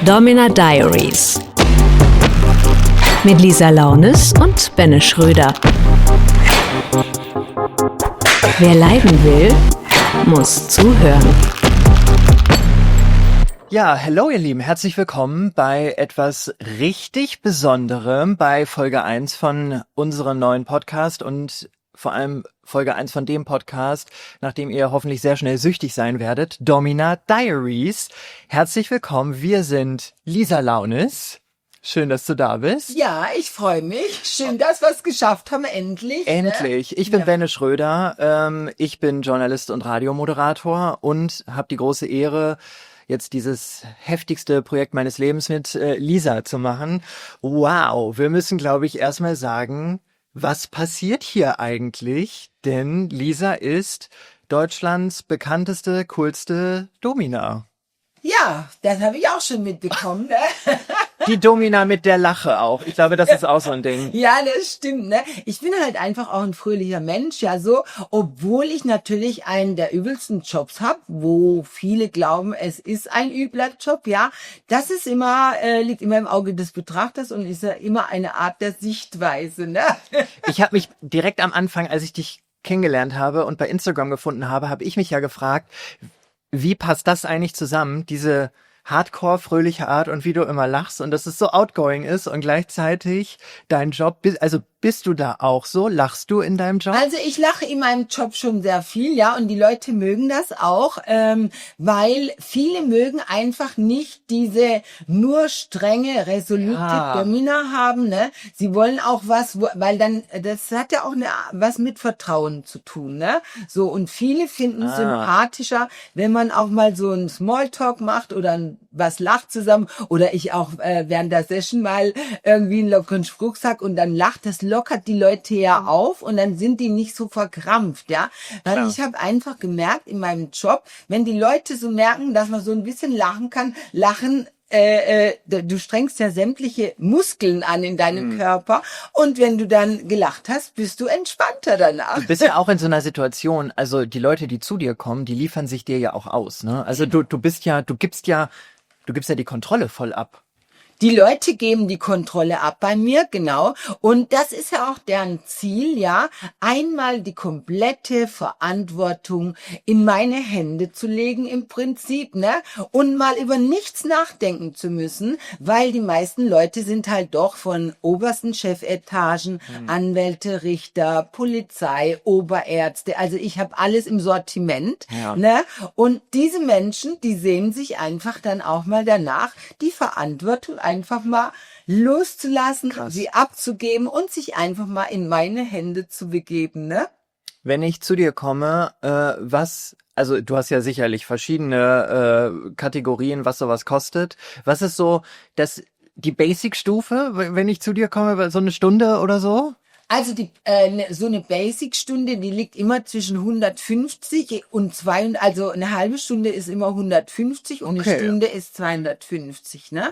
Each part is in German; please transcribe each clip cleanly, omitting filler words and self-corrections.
Domina Diaries mit Lisa Launes und Benne Schröder. Wer leiden will, muss zuhören. Ja, hallo ihr Lieben, herzlich willkommen bei etwas richtig Besonderem, bei Folge 1 von unserem neuen Podcast und vor allem Folge 1 von dem Podcast, nachdem ihr hoffentlich sehr schnell süchtig sein werdet, Domina Diaries. Herzlich willkommen, wir sind Lisa Launes. Schön, dass du da bist. Ja, ich freue mich. Schön, dass wir es geschafft haben, endlich. Endlich. Ne? Ich bin Benne Schröder, ich bin Journalist und Radiomoderator und habe die große Ehre, jetzt dieses heftigste Projekt meines Lebens mit Lisa zu machen. Wow, wir müssen, glaube ich, erstmal sagen, was passiert hier eigentlich? Denn Lisa ist Deutschlands bekannteste, coolste Domina. Ja, das habe ich auch schon mitbekommen. Ne? Die Domina mit der Lache auch. Ich glaube, das ist auch so ein Ding. Ja, das stimmt. Ne? Ich bin halt einfach auch ein fröhlicher Mensch, ja so, obwohl ich natürlich einen der übelsten Jobs habe, wo viele glauben, es ist ein übler Job, ja. Das ist immer, liegt immer im Auge des Betrachters und ist ja immer eine Art der Sichtweise. Ne? Ich habe mich direkt am Anfang, als ich dich kennengelernt habe und bei Instagram gefunden habe, habe ich mich ja gefragt, wie passt das eigentlich zusammen, diese Hardcore-fröhliche Art und wie du immer lachst und dass es so outgoing ist und gleichzeitig dein Job, also bist du da auch so? Lachst du in deinem Job? Also ich lache in meinem Job schon sehr viel, ja, und die Leute mögen das auch, weil viele mögen einfach nicht diese nur strenge, resolute Domina haben, ne? Sie wollen auch was, weil dann, das hat ja auch was mit Vertrauen zu tun, ne? So, und viele finden es sympathischer, wenn man auch mal so einen Smalltalk macht oder was lacht zusammen oder ich auch während der Session mal irgendwie einen lockeren Spruch sag und dann lacht, das lockert die Leute ja auf und dann sind die nicht so verkrampft, ja. Weil ich habe einfach gemerkt in meinem Job, wenn die Leute so merken, dass man so ein bisschen lachen kann, du strengst ja sämtliche Muskeln an in deinem Körper und wenn du dann gelacht hast, bist du entspannter danach. Du bist ja auch in so einer Situation, also die Leute, die zu dir kommen, die liefern sich dir ja auch aus, ne? Also du gibst ja die Kontrolle voll ab. Die Leute geben die Kontrolle ab bei mir, genau. Und das ist ja auch deren Ziel, ja, einmal die komplette Verantwortung in meine Hände zu legen im Prinzip, ne? Und mal über nichts nachdenken zu müssen, weil die meisten Leute sind halt doch von obersten Chefetagen, Anwälte, Richter, Polizei, Oberärzte. Also ich habe alles im Sortiment, ne? Und diese Menschen, die sehen sich einfach dann auch mal danach, die Verantwortung einfach mal loszulassen, sie abzugeben und sich einfach mal in meine Hände zu begeben, ne? Wenn ich zu dir komme, also du hast ja sicherlich verschiedene Kategorien, was sowas kostet. Was ist so die Basic-Stufe, wenn ich zu dir komme, so eine Stunde oder so? Also so eine Basic-Stunde, die liegt immer zwischen 150 und 200, also eine halbe Stunde ist immer 150 und eine Stunde ist 250, ne?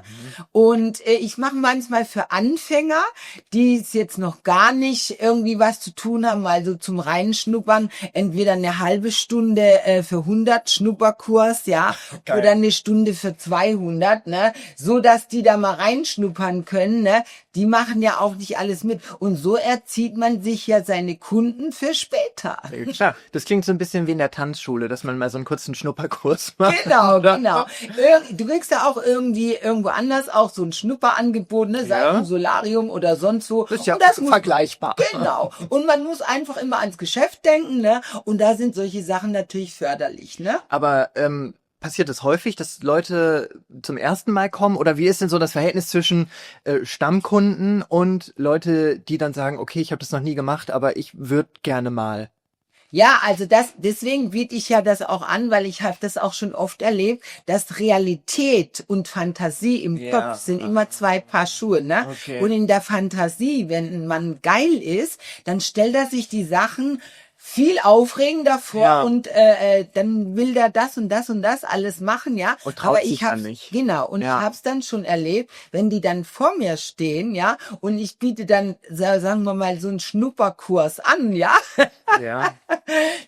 Und ich mache manchmal für Anfänger, die es jetzt noch gar nicht irgendwie was zu tun haben, also zum Reinschnuppern, entweder eine halbe Stunde für 100 Schnupperkurs, ja, oder eine Stunde für 200, ne? So dass die da mal reinschnuppern können, ne? Die machen ja auch nicht alles mit und so erzieht man sich ja seine Kunden für später. Klar, das klingt so ein bisschen wie in der Tanzschule, dass man mal so einen kurzen Schnupperkurs macht. Genau. Du kriegst ja auch irgendwo anders auch so ein Schnupperangebot, ne, sei es im Solarium oder sonst wo. Das ist ja vergleichbar. Genau. Und man muss einfach immer ans Geschäft denken, ne, und da sind solche Sachen natürlich förderlich, ne. Aber passiert es häufig, dass Leute zum ersten Mal kommen? Oder wie ist denn so das Verhältnis zwischen Stammkunden und Leute, die dann sagen, okay, ich habe das noch nie gemacht, aber ich würde gerne mal? Ja, also deswegen biete ich ja das auch an, weil ich habe das auch schon oft erlebt, dass Realität und Fantasie im Kopf sind immer zwei Paar Schuhe, ne? Okay. Und in der Fantasie, wenn man geil ist, dann stellt er sich die Sachen viel aufregen davor Ja. und dann will der das und das und das alles machen, ja. Und traut Aber sich ich dann hab's, nicht. genau, und Ja. ich hab's dann schon erlebt, wenn die dann vor mir stehen, ja, und ich biete dann, sagen wir mal, so einen Schnupperkurs an, ja, Ja.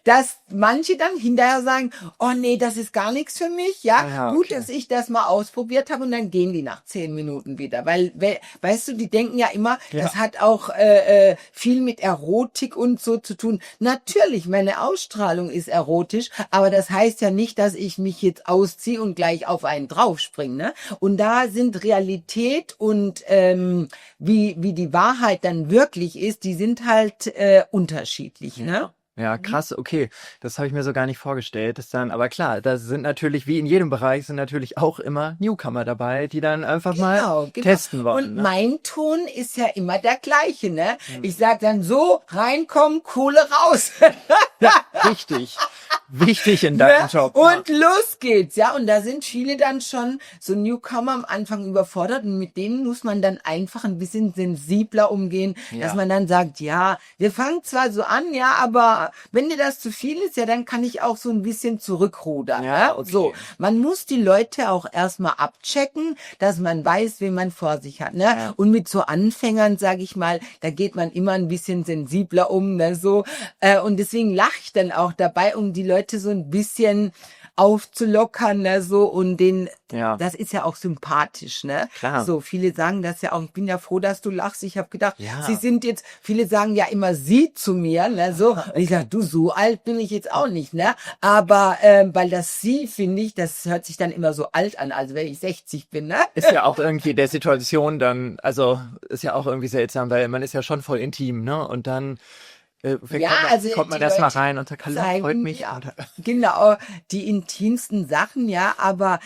dass manche dann hinterher sagen, oh nee, das ist gar nichts für mich, ja, Ah ja, gut, okay. dass ich das mal ausprobiert habe und dann gehen die nach 10 Minuten wieder, weil, weißt du, die denken ja immer, Ja. das hat auch viel mit Erotik und so zu tun. Natürlich, meine Ausstrahlung ist erotisch, aber das heißt ja nicht, dass ich mich jetzt ausziehe und gleich auf einen draufspringe, ne? Und da sind Realität und wie die Wahrheit dann wirklich ist, die sind halt unterschiedlich, ne? Ja, krass, okay. Das habe ich mir so gar nicht vorgestellt. Das dann, aber klar, da sind natürlich, wie in jedem Bereich, sind natürlich auch immer Newcomer dabei, die dann einfach mal testen wollen. Und Ne? mein Ton ist ja immer der gleiche, ne? Ich sag dann so, reinkommen, Kohle raus. Ja, wichtig. Wichtig in deinem Ne? Job. Und los geht's, ja. Und da sind viele dann schon so Newcomer am Anfang überfordert und mit denen muss man dann einfach ein bisschen sensibler umgehen, Ja. dass man dann sagt, ja, wir fangen zwar so an, ja, aber wenn dir das zu viel ist, ja, dann kann ich auch so ein bisschen zurückrudern. Ja, ne? okay. So, man muss die Leute auch erstmal abchecken, dass man weiß, wen man vor sich hat. Ne? Ja. Und mit so Anfängern, sage ich mal, da geht man immer ein bisschen sensibler um, ne? So. Und deswegen lache ich dann auch dabei, um die Leute so ein bisschen aufzulockern, ne, so, und Ja. das ist ja auch sympathisch, ne? Klar. So, viele sagen das ja auch, ich bin ja froh, dass du lachst. Ich habe gedacht, Ja. sie sind jetzt, viele sagen ja immer sie zu mir, ne, so. Und ich sage, du, so alt bin ich jetzt auch nicht, ne? Aber, weil das sie, finde ich, das hört sich dann immer so alt an, als wenn ich 60 bin, ne? Ist ja auch irgendwie der Situation dann, also ist ja auch irgendwie seltsam, weil man ist ja schon voll intim, ne? Und dann kommt man die erst mal Leute rein und sagt, hallo, zeigen, freut mich. ja, Und, genau, die intimsten Sachen, ja, aber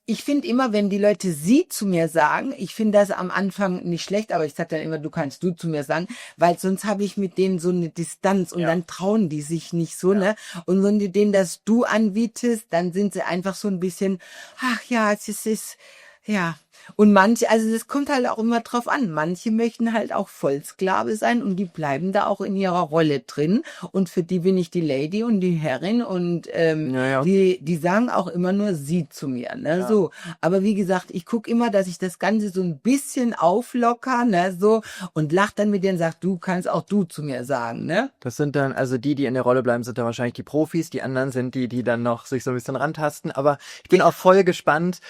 ich finde immer, wenn die Leute sie zu mir sagen, ich finde das am Anfang nicht schlecht, aber ich sage dann immer, du kannst du zu mir sagen, weil sonst habe ich mit denen so eine Distanz und Ja. dann trauen die sich nicht so, ne? Und wenn du denen das du anbietest, dann sind sie einfach so ein bisschen, ach ja, es ist, ja. Und manche, also das kommt halt auch immer drauf an. Manche möchten halt auch Vollsklave sein und die bleiben da auch in ihrer Rolle drin. Und für die bin ich die Lady und die Herrin und Ja. die sagen auch immer nur sie zu mir, ne, Ja. so. Aber wie gesagt, ich gucke immer, dass ich das Ganze so ein bisschen auflocker, ne, so, und lach dann mit denen und sag, du kannst auch du zu mir sagen, ne. Das sind dann, also die in der Rolle bleiben, sind dann wahrscheinlich die Profis, die anderen sind die dann noch sich so ein bisschen rantasten. Aber ich bin auch voll gespannt.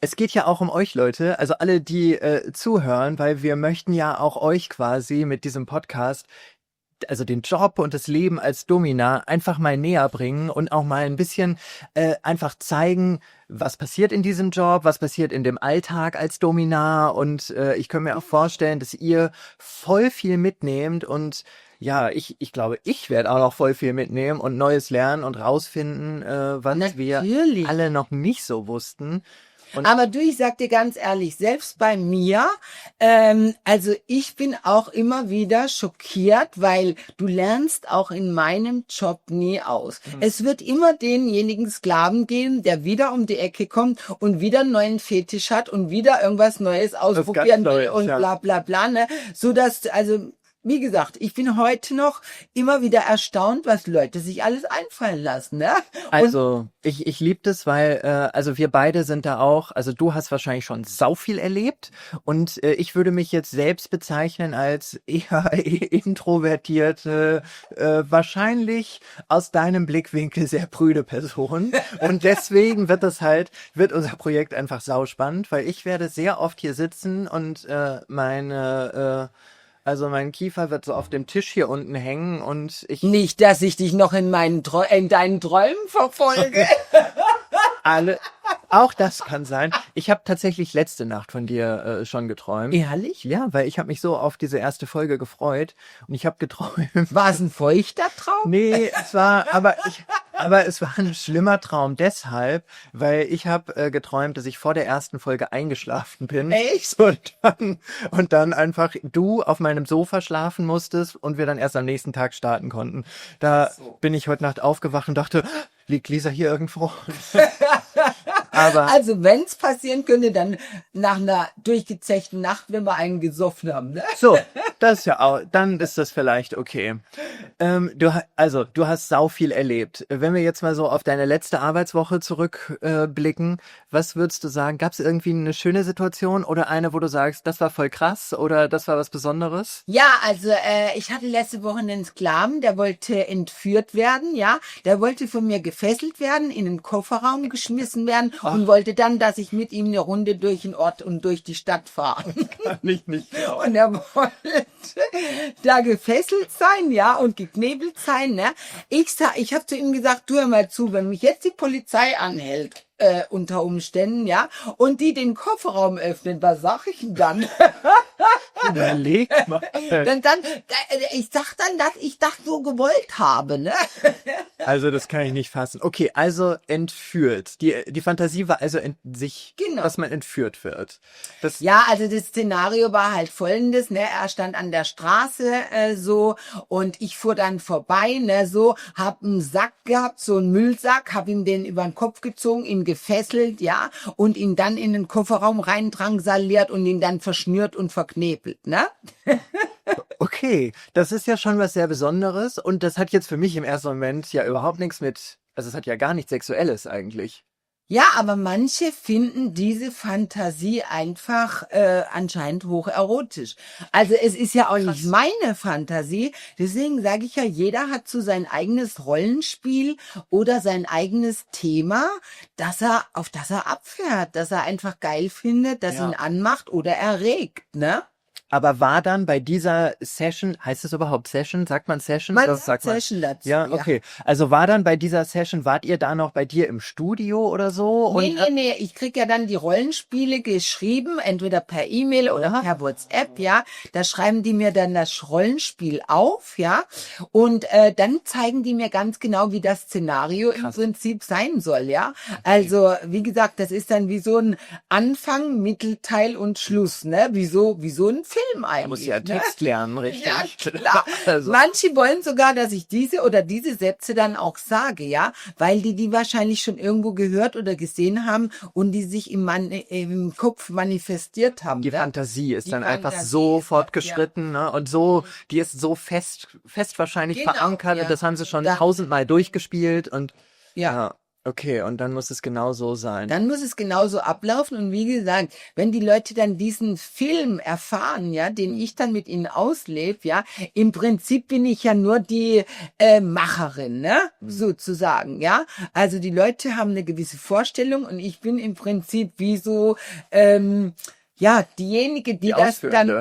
Es geht ja auch um euch, Leute, also alle, die zuhören, weil wir möchten ja auch euch quasi mit diesem Podcast, also den Job und das Leben als Domina einfach mal näher bringen und auch mal ein bisschen einfach zeigen, was passiert in diesem Job, was passiert in dem Alltag als Domina, und ich kann mir auch vorstellen, dass ihr voll viel mitnehmt, und ja, ich glaube, ich werde auch noch voll viel mitnehmen und Neues lernen und rausfinden, was wir Natürlich. alle noch nicht so wussten. Und Aber du, ich sag dir ganz ehrlich, selbst bei mir, also ich bin auch immer wieder schockiert, weil du lernst auch in meinem Job nie aus. Es wird immer denjenigen Sklaven geben, der wieder um die Ecke kommt und wieder einen neuen Fetisch hat und wieder irgendwas Neues ausprobieren will Neues, und ja. bla bla bla, ne? So dass, also, wie gesagt, ich bin heute noch immer wieder erstaunt, was Leute sich alles einfallen lassen, ne? also, ich liebe das, weil, also wir beide sind da auch, also du hast wahrscheinlich schon sau viel erlebt, und ich würde mich jetzt selbst bezeichnen als eher introvertierte, wahrscheinlich aus deinem Blickwinkel sehr prüde Person, und deswegen wird unser Projekt einfach sau spannend, weil ich werde sehr oft hier sitzen und also mein Kiefer wird so auf dem Tisch hier unten hängen, und ich Nicht, dass ich dich noch in deinen Träumen verfolge. auch das kann sein. Ich habe tatsächlich letzte Nacht von dir schon geträumt. Ehrlich? Ja, weil ich habe mich so auf diese erste Folge gefreut, und ich habe geträumt. War es ein feuchter Traum? Nee, aber es war ein schlimmer Traum deshalb, weil ich habe geträumt, dass ich vor der ersten Folge eingeschlafen bin. Echt? Und dann einfach du auf meinem Sofa schlafen musstest und wir dann erst am nächsten Tag starten konnten. Da bin ich heute Nacht aufgewacht und dachte, liegt Lisa hier irgendwo? Aber also wenn's passieren könnte, dann nach einer durchgezechten Nacht, wenn wir einen gesoffen haben. Ne? so, das ist ja auch, dann ist das vielleicht okay. Du hast sau viel erlebt. Wenn wir jetzt mal so auf deine letzte Arbeitswoche zurückblicken, was würdest du sagen? Gab es irgendwie eine schöne Situation oder eine, wo du sagst, das war voll krass oder das war was Besonderes? Ja, also ich hatte letzte Woche einen Sklaven, der wollte entführt werden, ja. Der wollte von mir gefesselt werden, in den Kofferraum geschmissen werden und wollte dann, dass ich mit ihm eine Runde durch den Ort und durch die Stadt fahre. Nicht. Und er wollte da gefesselt sein, ja, und geknebelt sein, ne. Ich habe zu ihm gesagt, du hör mal zu, wenn mich jetzt die Polizei anhält, unter Umständen, ja, und die den Kofferraum öffnen, was sag ich denn dann? Überleg mal. Ich sag dann, dass ich das so gewollt habe, ne? Also das kann ich nicht fassen. Okay, also entführt. Die Fantasie war also Genau. dass man entführt wird. Das, Ja, also das Szenario war halt folgendes, ne, er stand an der Straße so und ich fuhr dann vorbei, ne, so, hab einen Sack gehabt, so einen Müllsack, hab ihm den über den Kopf gezogen, ihn gefesselt, ja, und ihn dann in den Kofferraum reindrangsaliert und ihn dann verschnürt und verknebelt, ne? okay, das ist ja schon was sehr Besonderes und das hat jetzt für mich im ersten Moment ja überhaupt nichts also es hat ja gar nichts Sexuelles eigentlich. Ja, aber manche finden diese Fantasie einfach anscheinend hocherotisch. Also es ist ja auch nicht meine Fantasie. Deswegen sage ich ja, jeder hat so sein eigenes Rollenspiel oder sein eigenes Thema, auf das er abfährt, das er einfach geil findet, das Ja. ihn anmacht oder erregt, ne? Aber war dann bei dieser Session, heißt es überhaupt Session? Sagt man Session? Man Das sagt Session dazu. Ja, okay. Also war dann bei dieser Session, wart ihr da noch bei dir im Studio oder so? Nee, ich krieg ja dann die Rollenspiele geschrieben, entweder per E-Mail oder per WhatsApp, ja. Da schreiben die mir dann das Rollenspiel auf, ja. Und dann zeigen die mir ganz genau, wie das Szenario im Prinzip sein soll, ja. Also, wie gesagt, das ist dann wie so ein Anfang, Mittelteil und Schluss, ne? Wie so ein Film eigentlich. Man muss ja ne? Text lernen, richtig? Ja, klar. Also. Manche wollen sogar, dass ich diese oder diese Sätze dann auch sage, ja, weil die wahrscheinlich schon irgendwo gehört oder gesehen haben und die sich im Kopf manifestiert haben. Die ne? Fantasie ist Die dann einfach Fantasie so ist- fortgeschritten, ne? Und so, die ist so fest wahrscheinlich Genau, verankert. ja. Und das haben sie schon Da- 1000-mal durchgespielt und Ja. okay, und dann muss es genau so sein. Dann muss es genauso ablaufen und wie gesagt, wenn die Leute dann diesen Film erfahren, ja, den ich dann mit ihnen auslebe, ja, im Prinzip bin ich ja nur die Macherin, ne, sozusagen, ja. Also die Leute haben eine gewisse Vorstellung und ich bin im Prinzip wie so ja, diejenige, die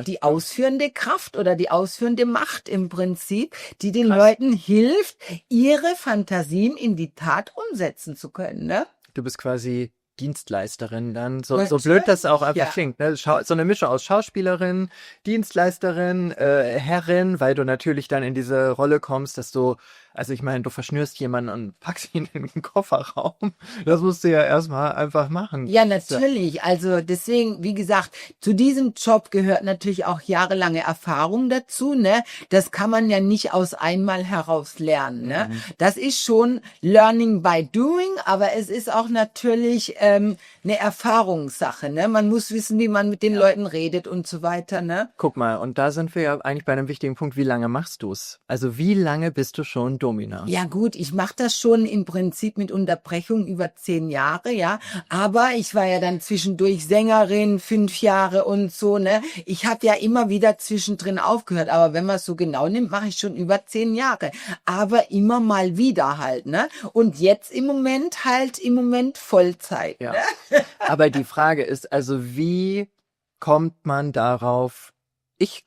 die ausführende Kraft oder die ausführende Macht im Prinzip, die den Leuten hilft, ihre Fantasien in die Tat umsetzen zu können, ne? Du bist quasi Dienstleisterin dann, so Natürlich, blöd das auch einfach ja. klingt, ne? So eine Mischung aus Schauspielerin, Dienstleisterin, Herrin, weil du natürlich dann in diese Rolle kommst, dass du, also ich meine, du verschnürst jemanden und packst ihn in den Kofferraum. Das musst du ja erstmal einfach machen. Ja, natürlich. Also deswegen, wie gesagt, zu diesem Job gehört natürlich auch jahrelange Erfahrung dazu, ne? Das kann man ja nicht aus einmal heraus lernen, ne? Das ist schon Learning by Doing, aber es ist auch natürlich eine Erfahrungssache, ne? Man muss wissen, wie man mit den Leuten redet und so weiter, ne? Guck mal, und da sind wir ja eigentlich bei einem wichtigen Punkt, wie lange machst du's? Also wie lange bist du schon Domina? Ja gut, ich mache das schon im Prinzip mit Unterbrechung über 10 Jahre, ja. Aber ich war ja dann zwischendurch Sängerin, 5 Jahre und so, ne. Ich habe ja immer wieder zwischendrin aufgehört. Aber wenn man es so genau nimmt, mache ich schon über 10 Jahre. Aber immer mal wieder halt, ne. Und jetzt im Moment Vollzeit. Ja. Ne? Aber die Frage ist also, wie kommt man darauf? Ich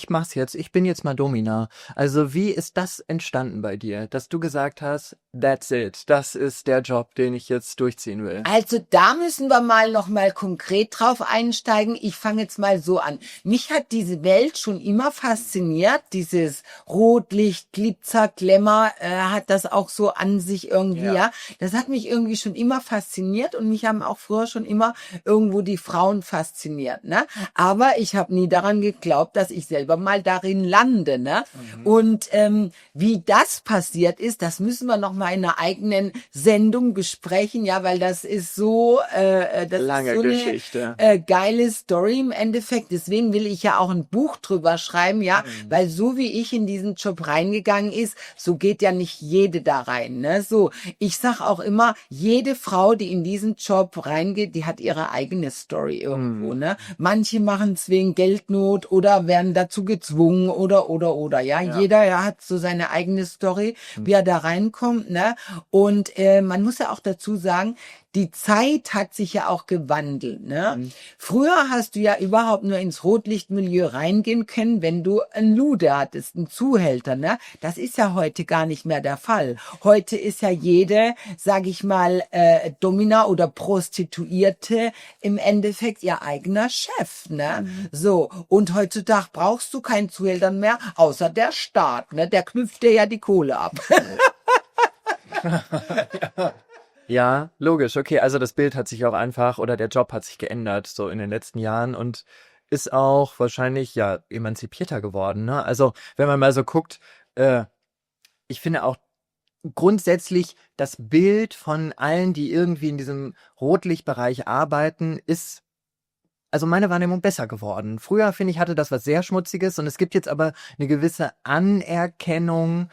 mach's jetzt, ich bin jetzt mal Domina. Also wie ist das entstanden bei dir, dass du gesagt hast, that's it, das ist der Job, den ich jetzt durchziehen will? Also da müssen wir noch mal konkret drauf einsteigen. Ich fange jetzt mal so an. Mich hat diese Welt schon immer fasziniert. Dieses Rotlicht, Glitzer, Glamour hat das auch so an sich irgendwie, ja. Das hat mich irgendwie schon immer fasziniert und mich haben auch früher schon immer irgendwo die Frauen fasziniert, ne? Aber ich habe nie daran geglaubt, geglaubt, dass ich selber mal darin lande, ne? Und wie das passiert ist, das müssen wir noch mal in einer eigenen Sendung besprechen, ja, weil das ist so, das Lange ist so Geschichte. eine geile Story im Endeffekt. Deswegen will ich ja auch ein Buch drüber schreiben, ja, weil so wie ich in diesen Job reingegangen ist, so geht ja nicht jede da rein, ne? So, ich sag auch immer, jede Frau, die in diesen Job reingeht, die hat ihre eigene Story irgendwo, ne? Manche machen es wegen Geldnot oder werden dazu gezwungen oder, ja. Jeder hat so seine eigene Story, wie er da reinkommt, ne? Und man muss ja auch dazu sagen, die Zeit hat sich ja auch gewandelt, ne? Früher hast du ja überhaupt nur ins Rotlichtmilieu reingehen können, wenn du einen Lude hattest, einen Zuhälter, ne? Das ist ja heute gar nicht mehr der Fall. Heute ist ja jede, sag ich mal, Domina oder Prostituierte im Endeffekt ihr eigener Chef, ne? So. Und heutzutage brauchst du keinen Zuhälter mehr, außer der Staat, ne? Der knüpft dir ja die Kohle ab. Ja, logisch. Okay, also das Bild hat sich auch einfach oder der Job hat sich geändert so in den letzten Jahren und ist auch wahrscheinlich ja emanzipierter geworden, ne? Also, wenn man mal so guckt, ich finde auch grundsätzlich das Bild von allen, die irgendwie in diesem Rotlichtbereich arbeiten, ist also meine Wahrnehmung besser geworden. Früher, finde ich, hatte das was sehr Schmutziges und es gibt jetzt aber eine gewisse Anerkennung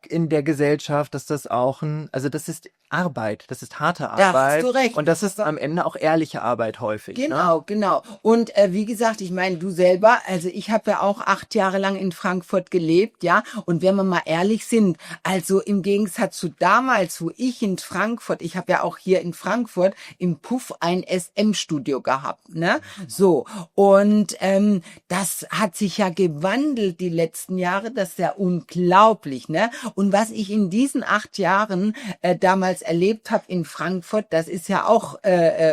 in der Gesellschaft, dass das auch also das ist Arbeit, das ist harte Da hast Arbeit du recht. und das ist am Ende auch ehrliche Arbeit häufig, ne? Genau. Und wie gesagt, ich meine, du selber, also ich habe ja auch 8 Jahre lang in Frankfurt gelebt, ja. Und wenn wir mal ehrlich sind, also im Gegensatz zu damals, wo ich in Frankfurt, ich habe ja auch hier in Frankfurt im Puff ein SM-Studio gehabt, ne? So. Und das hat sich ja gewandelt die letzten Jahre, das ist ja unglaublich, ne? Und was ich in diesen 8 Jahren damals erlebt habe in Frankfurt, das ist ja auch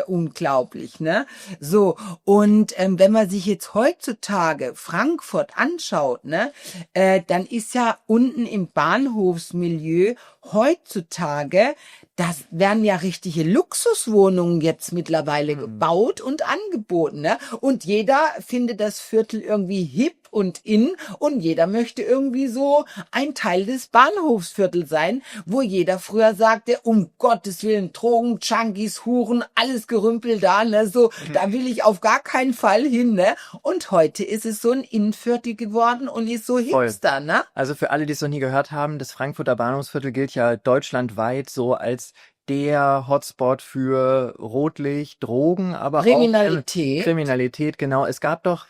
unglaublich, ne? So, und wenn man sich jetzt heutzutage Frankfurt anschaut, ne, dann ist ja unten im Bahnhofsmilieu heutzutage, das werden ja richtige Luxuswohnungen jetzt mittlerweile gebaut und angeboten, ne? Und jeder findet das Viertel irgendwie hip und in und jeder möchte irgendwie so ein Teil des Bahnhofsviertels sein, wo jeder früher sagte, um Gottes Willen, Drogen, Junkies, Huren, alles Gerümpel da, ne, so, da will ich auf gar keinen Fall hin, ne? Und heute ist es so ein Innenviertel geworden und ist so Voll. hipster, ne? Also für alle, die es noch nie gehört haben, das Frankfurter Bahnhofsviertel gilt ja deutschlandweit so als der Hotspot für Rotlicht, Drogen, aber Kriminalität. auch Kriminalität, genau. Es gab doch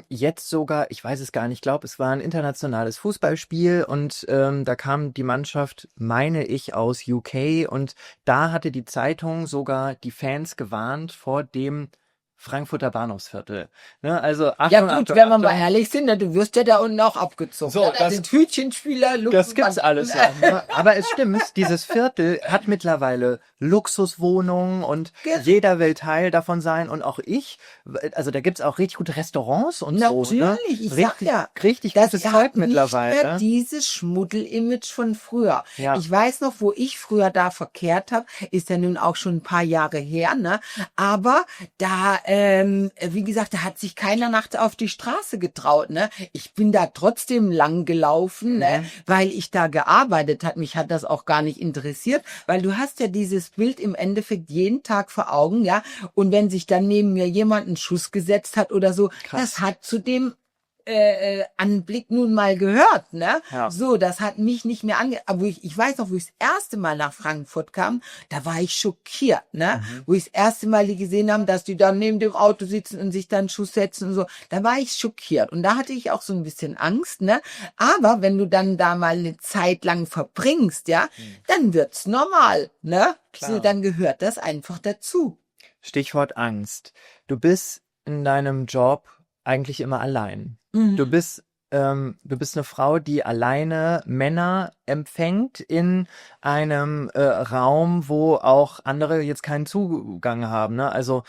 jetzt sogar, ich weiß es gar nicht, ich glaube, es war ein internationales Fußballspiel und da kam die Mannschaft, meine ich, aus UK und da hatte die Zeitung sogar die Fans gewarnt vor dem Frankfurter Bahnhofsviertel. Ne? Also Achtung, Ja gut, Achtung, wenn wir mal Achtung. ehrlich sind, ne, du wirst ja da unten auch abgezogen. So, Ja, da das- sind Hütchenspieler, Das gibt's alles ja. Ne? Aber es stimmt, dieses Viertel hat mittlerweile Luxuswohnungen und Genau. jeder will Teil davon sein und auch ich. Also da gibt's auch richtig gute Restaurants und so. Ne? Natürlich, ich sag ja, Richtig das gutes hat Zeug nicht mittlerweile. mehr dieses Schmuddel-Image von früher. Ja. Ich weiß noch, wo ich früher da verkehrt habe, ist ja nun auch schon ein paar Jahre her, ne? Aber da, wie gesagt, da hat sich keiner nachts auf die Straße getraut, ne? Ich bin da trotzdem lang gelaufen, ne? Weil ich da gearbeitet hat. Mich hat das auch gar nicht interessiert, weil du hast ja dieses Bild im Endeffekt jeden Tag vor Augen, ja? Und wenn sich dann neben mir jemand einen Schuss gesetzt hat oder so, Krass. das hat zu dem Anblick nun mal gehört, ne? Ja. So, das hat mich nicht mehr aber ich weiß noch, wo ich das erste Mal nach Frankfurt kam, da war ich schockiert, ne? Wo ich das erste Mal die gesehen haben, dass die da neben dem Auto sitzen und sich dann einen Schuss setzen und so, da war ich schockiert und da hatte ich auch so ein bisschen Angst, ne? Aber wenn du dann da mal eine Zeit lang verbringst, ja, dann wird's normal, ne? Klar. So, dann gehört das einfach dazu. Stichwort Angst. Du bist in deinem Job eigentlich immer allein. Mhm. Du bist eine Frau, die alleine Männer empfängt in einem Raum, wo auch andere jetzt keinen Zugang haben. Ne? Also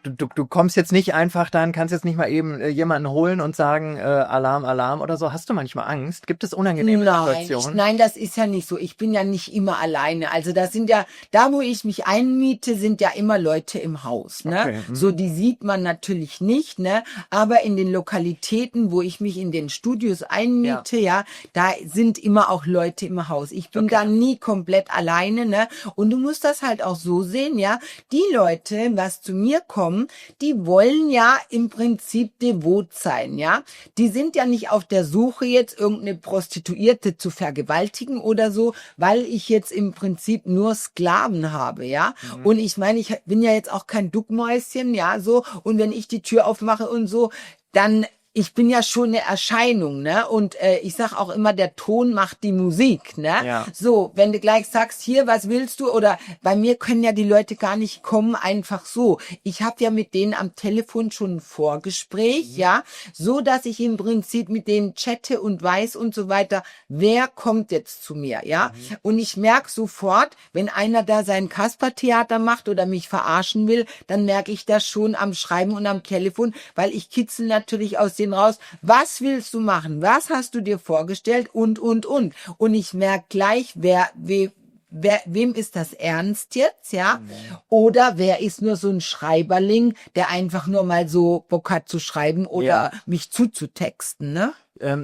du kommst jetzt nicht einfach dann, kannst jetzt nicht mal eben jemanden holen und sagen, Alarm, Alarm oder so. Hast du manchmal Angst? Gibt es unangenehme Situationen? Nein, das ist ja nicht so. Ich bin ja nicht immer alleine. Also das sind ja, da wo ich mich einmiete, sind ja immer Leute im Haus, ne? Okay, So, die sieht man natürlich nicht, ne? Aber in den Lokalitäten, wo ich mich in den Studios einmiete, ja, da sind immer auch Leute im Haus. Ich bin da nie komplett alleine, ne? Und du musst das halt auch so sehen, ja? Die Leute, was zu mir kommen, die wollen ja im Prinzip devot sein, ja? Die sind ja nicht auf der Suche, jetzt irgendeine Prostituierte zu vergewaltigen oder so, weil ich jetzt im Prinzip nur Sklaven habe, ja? Und ich meine, ich bin ja jetzt auch kein Duckmäuschen, ja, so. Und wenn ich die Tür aufmache und so, dann ich bin ja schon eine Erscheinung, ne? Und ich sag auch immer, der Ton macht die Musik, ne? Ja. So, wenn du gleich sagst, hier, was willst du? Oder bei mir können ja die Leute gar nicht kommen, einfach so. Ich habe ja mit denen am Telefon schon ein Vorgespräch, ja, so dass ich im Prinzip mit denen chatte und weiß und so weiter, wer kommt jetzt zu mir, ja? Und ich merke sofort, wenn einer da sein Kaspertheater macht oder mich verarschen will, dann merke ich das schon am Schreiben und am Telefon, weil ich kitzel natürlich aus den raus, was willst du machen, was hast du dir vorgestellt und. Und ich merke gleich, wem ist das ernst jetzt, ja? Oder wer ist nur so ein Schreiberling, der einfach nur mal so Bock hat zu schreiben oder mich zuzutexten, ne?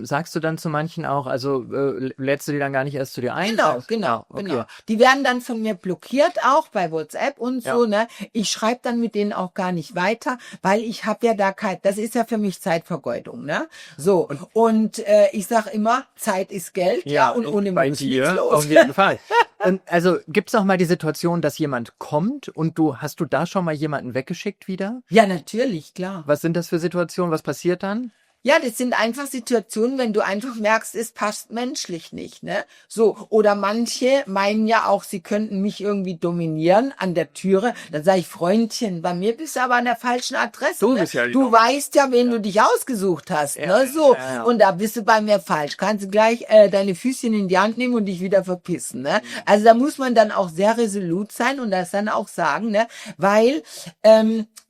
Sagst du dann zu manchen auch, also lädst du die dann gar nicht erst zu dir ein? Genau. Okay. Die werden dann von mir blockiert, auch bei WhatsApp und so, ne? Ich schreibe dann mit denen auch gar nicht weiter, weil ich habe ja da das ist ja für mich Zeitvergeudung, ne? So, und ich sag immer, Zeit ist Geld, ja, und ohne bei mich nichts dir los. auf jeden Fall. Also gibt's auch mal die Situation, dass jemand kommt und hast du da schon mal jemanden weggeschickt wieder? Ja, natürlich, klar. Was sind das für Situationen? Was passiert dann? Ja, das sind einfach Situationen, wenn du einfach merkst, es passt menschlich nicht, ne? So, oder manche meinen ja auch, sie könnten mich irgendwie dominieren an der Türe. Dann sage ich, Freundchen, bei mir bist du aber an der falschen Adresse. Du ne? bist ja Du weißt ja, wen du dich ausgesucht hast, ne? So, und da bist du bei mir falsch. Kannst du gleich deine Füßchen in die Hand nehmen und dich wieder verpissen, ne? Also da muss man dann auch sehr resolut sein und das dann auch sagen, ne? Weil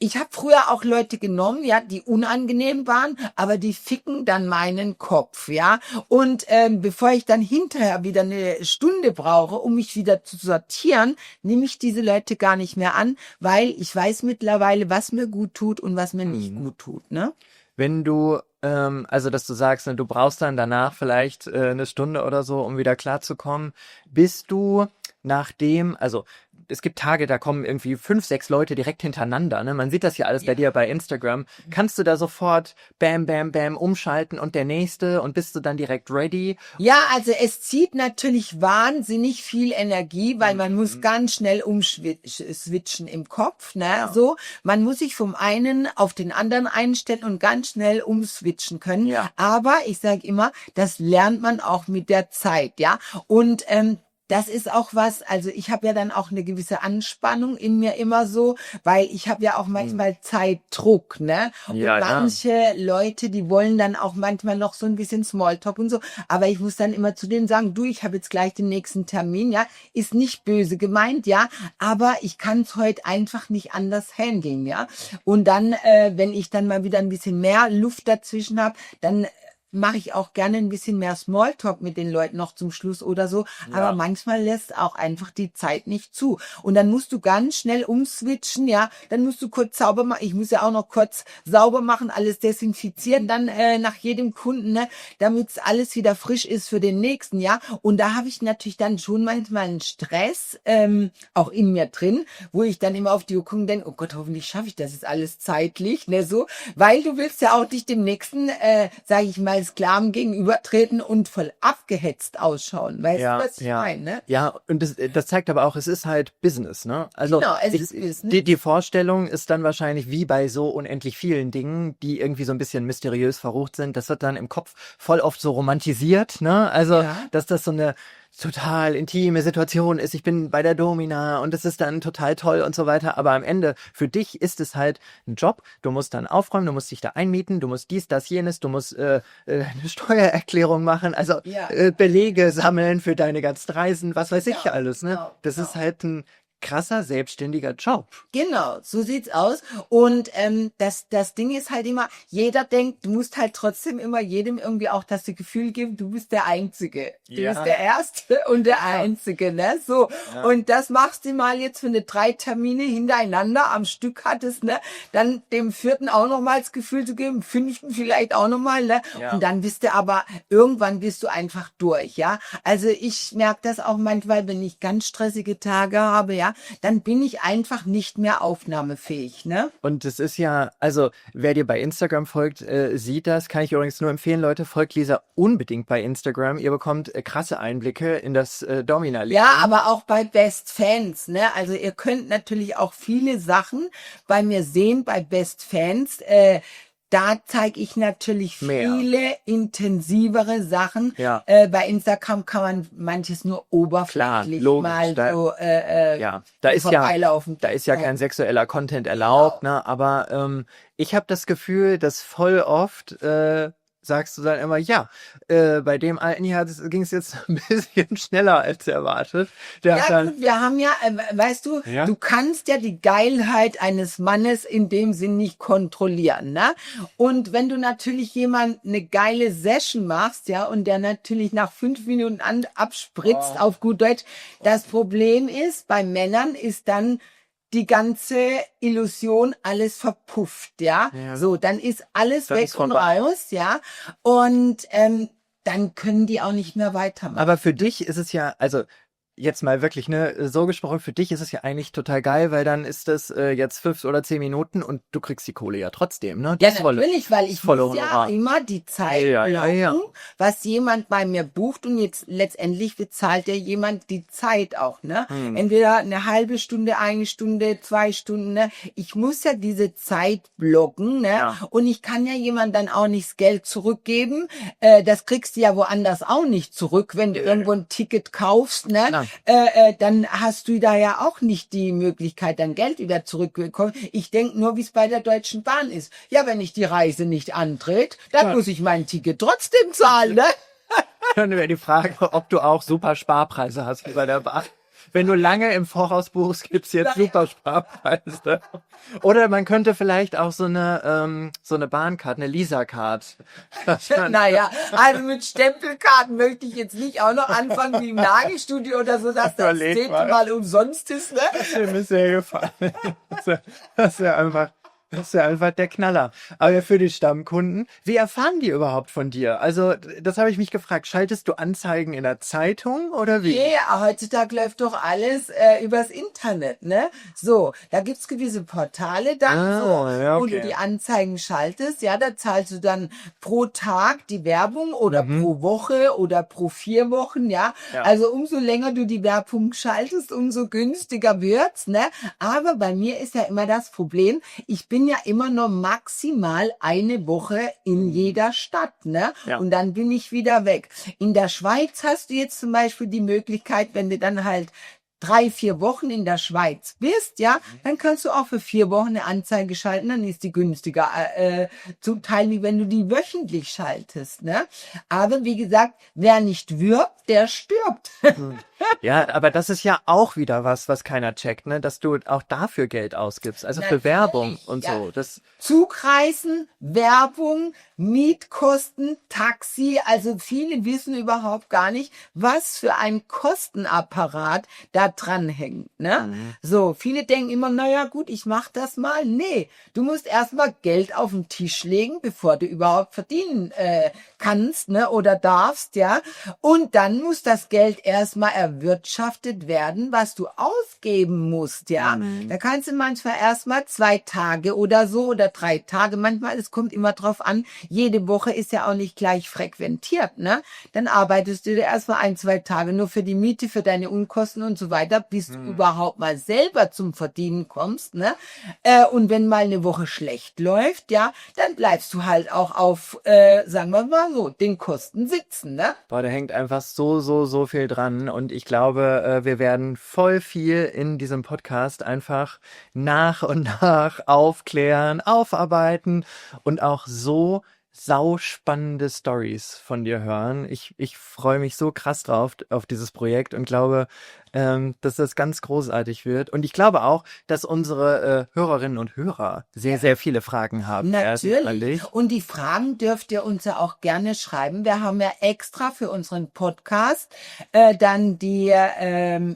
ich habe früher auch Leute genommen, ja, die unangenehm waren, aber die ficken dann meinen Kopf, ja. Und bevor ich dann hinterher wieder eine Stunde brauche, um mich wieder zu sortieren, nehme ich diese Leute gar nicht mehr an, weil ich weiß mittlerweile, was mir gut tut und was mir nicht gut tut, ne? Wenn du, also dass du sagst, ne, du brauchst dann danach vielleicht eine Stunde oder so, um wieder klarzukommen, bist du also es gibt Tage, da kommen irgendwie 5, 6 Leute direkt hintereinander, ne? Man sieht das ja alles bei dir bei Instagram. Kannst du da sofort bam, bam, bam umschalten und der nächste und bist du dann direkt ready? Ja, also es zieht natürlich wahnsinnig viel Energie, weil man muss ganz schnell umswitchen im Kopf, ne? So, man muss sich vom einen auf den anderen einstellen und ganz schnell umswitchen können. Ja. Aber ich sage immer, das lernt man auch mit der Zeit, ja? Und das ist auch was, also ich habe ja dann auch eine gewisse Anspannung in mir immer so, weil ich habe ja auch manchmal Zeitdruck, ne? Und Ja, manche Leute, die wollen dann auch manchmal noch so ein bisschen Smalltalk und so, aber ich muss dann immer zu denen sagen, du, ich habe jetzt gleich den nächsten Termin, ja, ist nicht böse gemeint, ja, aber ich kann es heute einfach nicht anders handeln, ja. Und dann, wenn ich dann mal wieder ein bisschen mehr Luft dazwischen habe, dann mache ich auch gerne ein bisschen mehr Smalltalk mit den Leuten noch zum Schluss oder so. Aber manchmal lässt auch einfach die Zeit nicht zu. Und dann musst du ganz schnell umswitchen, ja. Dann musst du kurz sauber machen. Ich muss ja auch noch kurz sauber machen, alles desinfizieren, dann nach jedem Kunden, ne, damit alles wieder frisch ist für den nächsten, ja. Und da habe ich natürlich dann schon manchmal einen Stress auch in mir drin, wo ich dann immer auf die Uhr gucke und denke, oh Gott, hoffentlich schaffe ich das jetzt alles zeitlich, ne, so. Weil du willst ja auch nicht dem nächsten, sage ich mal, Sklaven gegenübertreten und voll abgehetzt ausschauen. Weißt du, was ich meine? Ne? Ja, und das zeigt aber auch, es ist halt Business, ne? Also genau, es ist Business. Die Vorstellung ist dann wahrscheinlich wie bei so unendlich vielen Dingen, die irgendwie so ein bisschen mysteriös verrucht sind, das wird dann im Kopf voll oft so romantisiert, ne? Also, dass das so eine total intime Situation ist, ich bin bei der Domina und es ist dann total toll und so weiter, aber am Ende für dich ist es halt ein Job, du musst dann aufräumen, du musst dich da einmieten, du musst dies, das, jenes, du musst eine Steuererklärung machen, also Belege sammeln für deine ganzen Reisen, was weiß ich alles, ne? Genau. Ist halt ein krasser selbstständiger Job. Genau, so sieht's aus. Und das Ding ist halt immer, jeder denkt, du musst halt trotzdem immer jedem irgendwie auch das Gefühl geben, du bist der Einzige. Du bist der Erste und der Einzige, ne? So. Ja. Und das machst du mal jetzt, wenn du 3 Termine hintereinander am Stück hattest, ne? Dann dem 4. auch nochmal das Gefühl zu geben, 5. vielleicht auch nochmal, ne? Ja. Und dann bist du aber, irgendwann bist du einfach durch, ja? Also ich merke das auch manchmal, wenn ich ganz stressige Tage habe, ja? Dann bin ich einfach nicht mehr aufnahmefähig, ne? Und es ist ja, also wer dir bei Instagram folgt, sieht das. Kann ich übrigens nur empfehlen, Leute, folgt Lisa unbedingt bei Instagram. Ihr bekommt krasse Einblicke in das Domina-Leben. Ja, aber auch bei Best Fans, ne? Also ihr könnt natürlich auch viele Sachen bei mir sehen, bei Best Fans. Da zeige ich natürlich viele intensivere Sachen. Ja. Bei Instagram kann man manches nur oberflächlich mal so da ist ja kein sexueller Content erlaubt, ne? Aber ich habe das Gefühl, dass voll oft sagst du dann immer, bei dem alten hier ging es jetzt ein bisschen schneller als erwartet. Wir haben ja, weißt du, du kannst ja die Geilheit eines Mannes in dem Sinn nicht kontrollieren, ne? Und wenn du natürlich jemand eine geile Session machst, ja, und der natürlich nach 5 Minuten abspritzt, auf gut Deutsch, das Problem ist, bei Männern ist dann die ganze Illusion, alles verpufft, ja. So, dann ist alles weg und raus, ja. Und dann können die auch nicht mehr weitermachen. Aber für dich ist es ja, also jetzt mal wirklich, ne, so gesprochen, für dich ist es ja eigentlich total geil, weil dann ist das jetzt 5 oder 10 Minuten und du kriegst die Kohle ja trotzdem, ne? Ja, natürlich, weil ich muss ja immer die Zeit blocken, was jemand bei mir bucht, und jetzt letztendlich bezahlt ja jemand die Zeit auch, ne? Entweder eine halbe Stunde, 1 Stunde, 2 Stunden, ne? Ich muss ja diese Zeit blocken, ne? Ja. Und ich kann ja jemand dann auch nicht das Geld zurückgeben. Das kriegst du ja woanders auch nicht zurück, wenn du irgendwo ein Ticket kaufst, ne? Dann hast du da ja auch nicht die Möglichkeit, dein Geld wieder zurückzubekommen. Ich denke nur, wie es bei der Deutschen Bahn ist. Ja, wenn ich die Reise nicht antrete, dann muss ich mein Ticket trotzdem zahlen, ne? Dann wäre die Frage, ob du auch super Sparpreise hast wie bei der Bahn. Wenn du lange im Voraus buchst, gibt's jetzt super Sparpreise. Oder man könnte vielleicht auch so eine Bahncard, eine Lisa-Card. Naja, also mit Stempelkarten möchte ich jetzt nicht auch noch anfangen wie im Nagelstudio oder so, dass das 10. Mal umsonst ist, ne? Das ist mir sehr gefallen. Das ist ja einfach der Knaller. Aber für die Stammkunden, wie erfahren die überhaupt von dir? Also, das habe ich mich gefragt. Schaltest du Anzeigen in der Zeitung oder wie? Ja, heutzutage läuft doch alles übers Internet, ne? So, da gibt's gewisse Portale dann, wo du die Anzeigen schaltest. Ja, da zahlst du dann pro Tag die Werbung oder pro Woche oder pro 4 Wochen, ja. Also umso länger du die Werbung schaltest, umso günstiger wird's, ne? Aber bei mir ist ja immer das Problem, ich bin ja immer nur maximal eine Woche in jeder Stadt, ne? Ja. Und dann bin ich wieder weg. In der Schweiz hast du jetzt zum Beispiel die Möglichkeit, wenn du dann halt 3, 4 Wochen in der Schweiz bist, ja, dann kannst du auch für 4 Wochen eine Anzeige schalten, dann ist die günstiger, zum Teil, wie wenn du die wöchentlich schaltest, ne? Aber wie gesagt, wer nicht wirbt, der stirbt. Ja, aber das ist ja auch wieder was keiner checkt, ne? Dass du auch dafür Geld ausgibst, also für Werbung und so. Das Zugreisen, Werbung, Mietkosten, Taxi, also viele wissen überhaupt gar nicht, was für ein Kostenapparat da dranhängt, ne? So, viele denken immer, naja, gut, ich mach das mal. Nee, du musst erstmal Geld auf den Tisch legen, bevor du überhaupt verdienen kannst, ne, oder darfst, ja. Und dann muss das Geld erstmal erwirtschaftet werden, was du ausgeben musst, ja. Da kannst du manchmal erstmal 2 Tage oder so oder 3 Tage, manchmal, es kommt immer drauf an, jede Woche ist ja auch nicht gleich frequentiert, ne? Dann arbeitest du dir erstmal 1, 2 Tage nur für die Miete, für deine Unkosten und so weiter, bis du überhaupt mal selber zum Verdienen kommst, ne? Und wenn mal eine Woche schlecht läuft, ja, dann bleibst du halt auch auf, sagen wir mal so, den Kosten sitzen, ne? Boah, da hängt einfach so viel dran, und ich glaube, wir werden voll viel in diesem Podcast einfach nach und nach aufklären, aufarbeiten und auch so sauspannende Stories von dir hören. Ich freue mich so krass drauf, auf dieses Projekt, und glaube, dass das ganz großartig wird. Und ich glaube auch, dass unsere Hörerinnen und Hörer sehr, sehr viele Fragen haben. Natürlich. Und die Fragen dürft ihr uns ja auch gerne schreiben. Wir haben ja extra für unseren Podcast dann die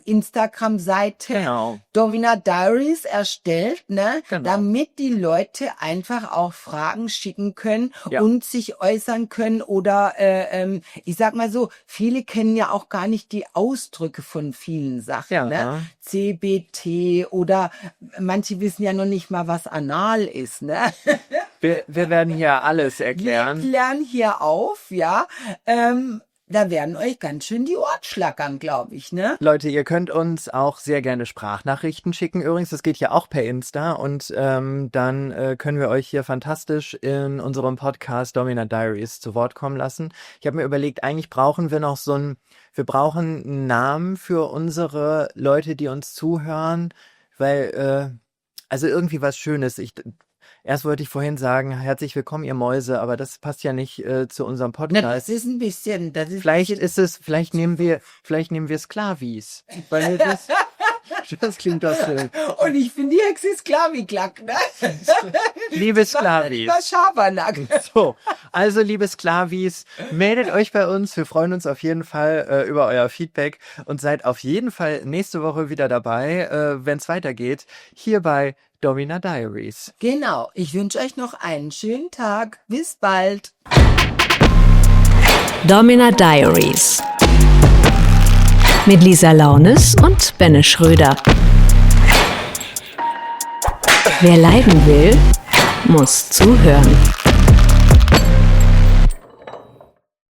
Instagram-Seite Domina Diaries erstellt, ne? Genau. Damit die Leute einfach auch Fragen schicken können und sich äußern können oder ich sag mal so, viele kennen ja auch gar nicht die Ausdrücke von vielen Sachen, ne? CBT oder manche wissen ja noch nicht mal, was anal ist, ne? Wir werden hier alles erklären. Wir klären hier auf, ja. Da werden euch ganz schön die Ohren schlackern, glaube ich, ne? Leute, ihr könnt uns auch sehr gerne Sprachnachrichten schicken. Übrigens, das geht ja auch per Insta. Und dann können wir euch hier fantastisch in unserem Podcast Domina Diaries zu Wort kommen lassen. Ich habe mir überlegt, eigentlich brauchen wir noch wir brauchen einen Namen für unsere Leute, die uns zuhören, weil, also irgendwie was Schönes. Erst wollte ich vorhin sagen, herzlich willkommen, ihr Mäuse, aber das passt ja nicht zu unserem Podcast. Na, das ist ein bisschen, Vielleicht nehmen wir Sklavis. Weil das klingt doch schön. Und ich finde die Hexe Sklaviklack, ne? Liebe Sklavis. Das Schabernack. So, also liebe Sklavis, meldet euch bei uns. Wir freuen uns auf jeden Fall über euer Feedback und seid auf jeden Fall nächste Woche wieder dabei, wenn es weitergeht, hier bei Domina Diaries. Genau, ich wünsche euch noch einen schönen Tag. Bis bald. Domina Diaries mit Lisa Launes und Benne Schröder. Wer leiden will, muss zuhören.